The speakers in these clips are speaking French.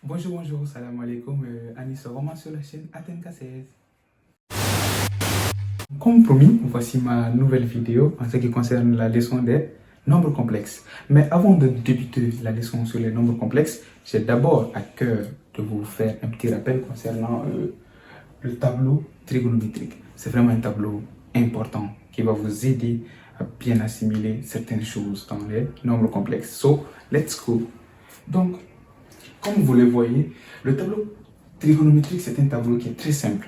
Bonjour, salam alaikum, Anis Roman sur la chaîne Atenka 16. Comme promis, voici ma nouvelle vidéo en ce qui concerne la leçon des nombres complexes. Mais avant de débuter la leçon sur les nombres complexes, j'ai d'abord à cœur de vous faire un petit rappel concernant le tableau trigonométrique. C'est vraiment un tableau important qui va vous aider à bien assimiler certaines choses dans les nombres complexes. So, let's go. Donc, comme vous le voyez, le tableau trigonométrique, c'est un tableau qui est très simple.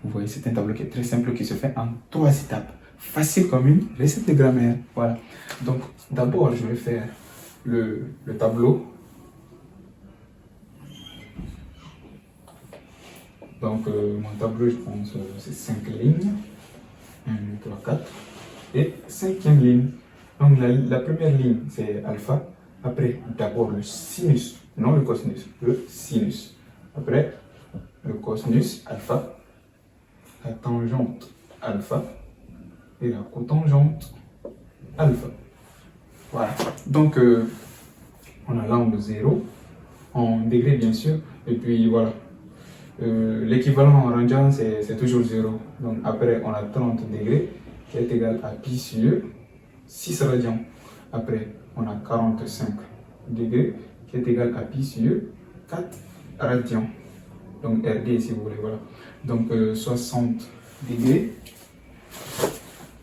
Vous voyez, c'est un tableau qui est très simple, qui se fait en 3 étapes. Facile comme une recette de grammaire. Voilà. Donc, d'abord, je vais faire le tableau. Donc, mon tableau, je pense, c'est 5 lignes. 1, 2, 3, 4. Et 5e ligne. Donc, la première ligne, c'est alpha. Après, d'abord le sinus, non le cosinus, le sinus. Après, le cosinus alpha, la tangente alpha et la cotangente alpha. Voilà. Donc, on a l'angle 0 en degrés, bien sûr. Et puis, voilà. L'équivalent en radian, c'est toujours 0. Donc, après, on a 30 degrés qui est égal à pi sur 6 radians. Après, on a 45 degrés qui est égal à pi sur 4 radians. Donc RD si vous voulez, voilà. Donc 60 degrés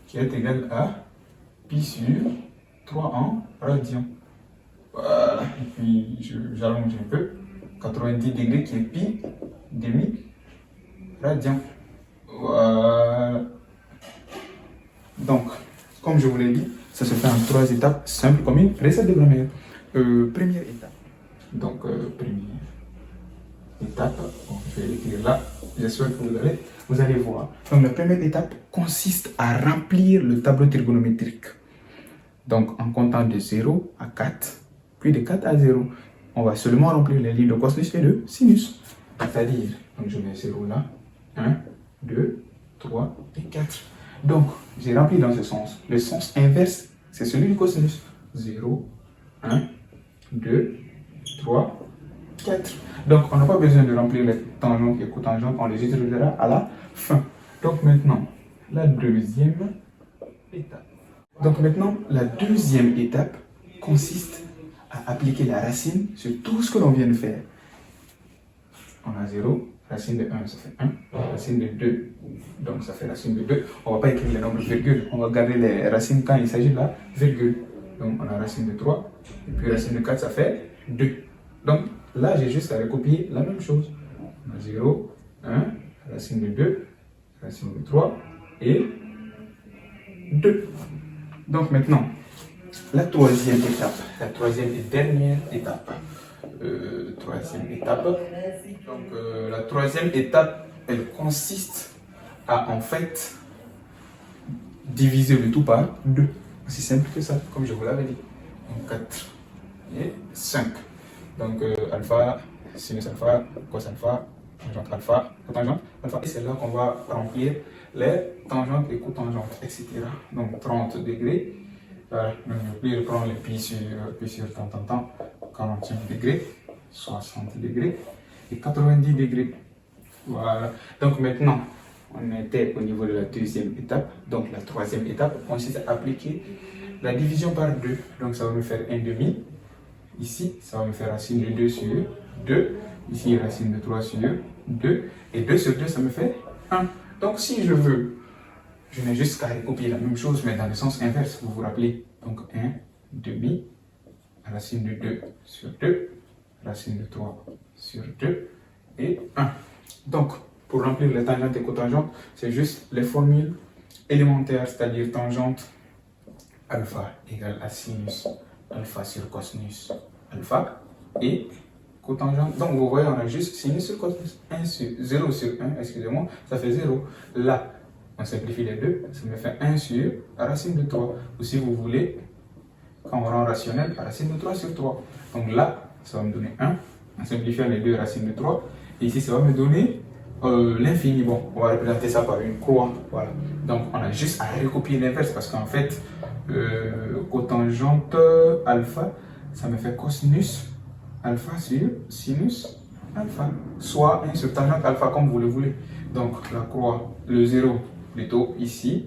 qui est égal à pi sur 3 en radians. Voilà. Et puis j'allonge un peu. 90 degrés qui est pi demi radian. Voilà. Donc, comme je vous l'ai dit, ça se fait en 3 étapes simples comme une recette de grammaire. Première étape. Donc, première étape, bon, je vais l'écrire là. J'espère que vous allez voir. Donc, la première étape consiste à remplir le tableau trigonométrique. Donc, en comptant de 0 à 4, puis de 4 à 0, on va seulement remplir les lignes de cosinus et de sinus. C'est-à-dire, donc je mets 0 là, 1, 2, 3 et 4. Donc, j'ai rempli dans ce sens. Le sens inverse, c'est celui du cosinus. 0, 1, 2, 3, 4. Donc, on n'a pas besoin de remplir les tangentes et cotangentes, on les utilisera à la fin. Donc, maintenant, la deuxième étape. Donc, maintenant, la deuxième étape consiste à appliquer la racine sur tout ce que l'on vient de faire. On a 0, racine de 1, ça fait 1, racine de 2, donc ça fait racine de 2. On ne va pas écrire les nombres virgules, on va garder les racines quand il s'agit de la virgule. Donc on a racine de 3, et puis racine de 4, ça fait 2. Donc là, j'ai juste à recopier la même chose. On a 0, 1, racine de 2, racine de 3, et 2. Donc maintenant, la troisième étape, la troisième et dernière étape. Troisième étape. Donc la troisième étape, elle consiste à en fait diviser le tout par 2. Aussi simple que ça, comme je vous l'avais dit. Donc 4 et 5. Donc alpha, sinus alpha, cos alpha, tangente alpha, cotangente alpha. Et c'est là qu'on va remplir les tangentes et cotangentes, etc. Donc 30 degrés. Voilà. Donc je vais prendre les pi sur tant, 45 degrés, 60 degrés et 90 degrés. Voilà. Donc maintenant, on était au niveau de la deuxième étape. Donc la troisième étape consiste à appliquer la division par 2. Donc ça va me faire 1 demi. Ici, ça va me faire racine de 2 sur 2. Ici, racine de 3 sur 2. Et 2 sur 2, ça me fait 1. Donc si je veux, je n'ai juste qu'à recopier la même chose, mais dans le sens inverse, vous vous rappelez. Donc 1 demi, racine de 2 sur 2, racine de 3 sur 2 et 1. Donc, pour remplir les tangentes et cotangentes, c'est juste les formules élémentaires, c'est-à-dire tangente alpha égale à sinus alpha sur cosinus alpha et cotangente. Donc, vous voyez, on a juste sinus sur cosinus. 1 sur 0 sur 1, excusez-moi, ça fait 0. Là, on simplifie les deux, ça me fait 1 sur racine de 3. Ou si vous voulez, quand on rend rationnel, racine de 3 sur 3. Donc là, ça va me donner 1, en simplifiant les deux racines de 3. Et ici, ça va me donner l'infini. Bon, on va représenter ça par une croix. Voilà. Donc, on a juste à recopier l'inverse parce qu'en fait, cotangente alpha, ça me fait cosinus alpha sur sinus alpha, soit 1 sur tangente alpha comme vous le voulez. Donc la croix, le 0 plutôt ici,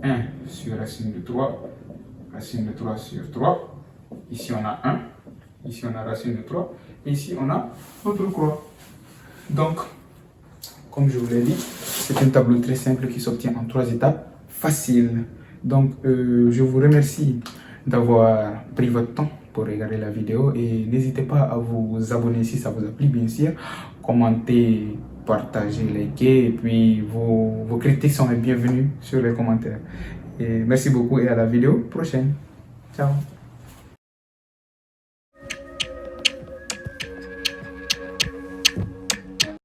1 sur racine de 3, racine de 3 sur 3, ici on a 1, ici on a racine de 3, et ici on a notre croix. Donc, comme je vous l'ai dit, c'est un tableau très simple qui s'obtient en 3 étapes, facile. Donc, je vous remercie d'avoir pris votre temps pour regarder la vidéo et n'hésitez pas à vous abonner si ça vous a plu, bien sûr, commenter, partager, liker, et puis vos critiques sont les bienvenues sur les commentaires. Et merci beaucoup et à la vidéo prochaine. Ciao.